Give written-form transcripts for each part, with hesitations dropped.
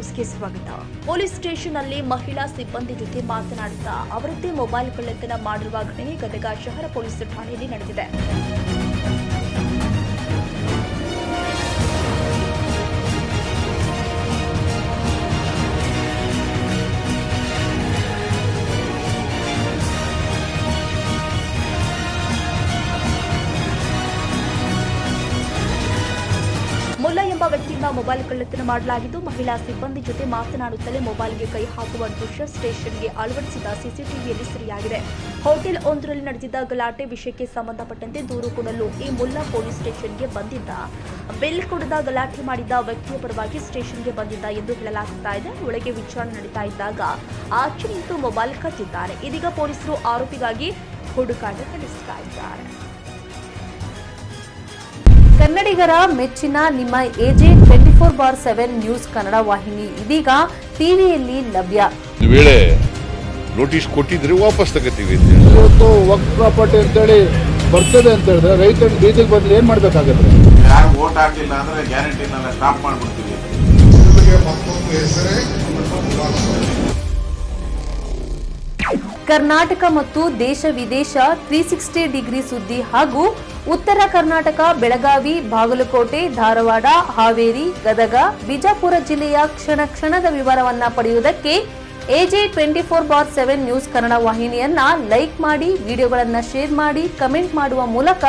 ನ್ಯೂಸ್ಗೆ ಸ್ವಾಗತ. Police station ಅಲ್ಲಿ ಮಹಿಳಾ ಸಿಬ್ಬಂದಿ ಜೊತೆ ಮಾತನಾಡುತ್ತಾ ಅವರದ್ದೇ ಮೊಬೈಲ್ ಕಳ್ಳತನ ಮಾಡಿರುವ ಘಟನೆ ಗದಗ ಶಹರ ಪೊಲೀಸ್ ಠಾಣೆಯಲ್ಲಿ ನಡೆದಿದೆ. ಮುಲ್ಲಾ ಎಂಬ ವ್ಯಕ್ತಿಯಿಂದ ಮೊಬೈಲ್ ಕಳ್ಳತನ ಮಾಡಲಾಗಿದ್ದು, ಮಹಿಳಾ ಸಿಬ್ಬಂದಿ ಜೊತೆ ಮಾತನಾಡುತ್ತಲೇ ಮೊಬೈಲ್ಗೆ ಕೈ ಹಾಕುವ ದೃಶ್ಯ ಸ್ಟೇಷನ್ಗೆ ಅಳವಡಿಸಿದ ಸಿಸಿಟಿವಿಯಲ್ಲಿ ಸೆರೆಯಾಗಿದೆ. ಹೋಟೆಲ್ ಒಂದರಲ್ಲಿ ನಡೆದಿದ್ದ ಗಲಾಟೆ ವಿಷಯಕ್ಕೆ ಸಂಬಂಧಪಟ್ಟಂತೆ ದೂರು ಕೊಡಲು ಈ ಮುಲ್ಲಾ ಪೊಲೀಸ್ ಸ್ಟೇಷನ್ಗೆ ಬಂದಿದ್ದ. ಬಿಲ್ ಕೊಡದ ಗಲಾಟೆ ಮಾಡಿದ್ದ ವ್ಯಕ್ತಿಯ ಪರವಾಗಿ ಸ್ಟೇಷನ್ಗೆ ಬಂದಿದ್ದ ಎಂದು ಹೇಳಲಾಗ್ತಾ ಇದೆ. ಒಳಗೆ ವಿಚಾರಣೆ ನಡೀತಾ ಇದ್ದಾಗ ಆಚೆ ನಿಂತು ಮೊಬೈಲ್ ಕದ್ದಿದ್ದಾರೆ. ಇದೀಗ ಪೊಲೀಸರು ಆರೋಪಿಗಾಗಿ ಹುಡುಕಾಟ ನಡೆಸ್ತಾ ಇದ್ದಾರೆ. ಕನ್ನಡಿಗರ ಮೆಚ್ಚಿನ ನಿಮ್ಮ ಎಜೆ 24/7 ನ್ಯೂಸ್ ಕನ್ನಡ ವಾಹಿನಿ ಇದೀಗ ಟಿವಿಯಲ್ಲಿ ಲಭ್ಯ. ವೇಳೆ ನೋಟಿಸ್ ಕೊಟ್ಟಿದ್ರೆ ವಾಪಸ್ ತಗೋತೀವಿ. ಇವತ್ತು ವಕ್ಫ್ ಪ್ರಾಪರ್ಟಿ ಅಂತೇಳಿ ಬರ್ತದೆ ಅಂತ ಹೇಳಿದ್ರೆ ರೈತರ ಬೀದಿಗೆ ಬದಲು ಏನ್ ಮಾಡ್ಬೇಕಾಗತ್ತೆ? ಯಾರು ವೋಟ್ ಹಾಕಿಲ್ಲ ಅಂದ್ರೆ ಗ್ಯಾರಂಟಿನೆಲ್ಲ ಸ್ಟಾಪ್ ಮಾಡ್ಬಿಡ್ತೀವಿ. ಕರ್ನಾಟಕ ಮತ್ತು ದೇಶ ವಿದೇಶ 360 ಡಿಗ್ರಿ ಸುದ್ದಿ ಹಾಗೂ ಉತ್ತರ ಕರ್ನಾಟಕ, ಬೆಳಗಾವಿ, ಬಾಗಲಕೋಟೆ, ಧಾರವಾಡ, ಹಾವೇರಿ, ಗದಗ, ಬಿಜಾಪುರ ಜಿಲ್ಲೆಯ ಕ್ಷಣ ಕ್ಷಣದ ವಿವರವನ್ನ ಪಡೆಯುವುದಕ್ಕೆ ಎಜೆ 24/7 ನ್ಯೂಸ್ ಕನ್ನಡ ವಾಹಿನಿಯನ್ನ ಲೈಕ್ ಮಾಡಿ, ವಿಡಿಯೋಗಳನ್ನ ಶೇರ್ ಮಾಡಿ, ಕಮೆಂಟ್ ಮಾಡುವ ಮೂಲಕ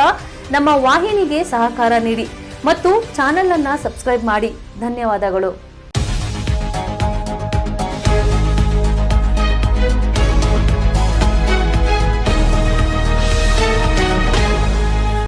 ನಮ್ಮ ವಾಹಿನಿಗೆ ಸಹಕಾರ ನೀಡಿ ಮತ್ತು ಚಾನೆಲ್ ಅನ್ನ ಸಬ್ಸ್ಕ್ರೈಬ್ ಮಾಡಿ. ಧನ್ಯವಾದಗಳು.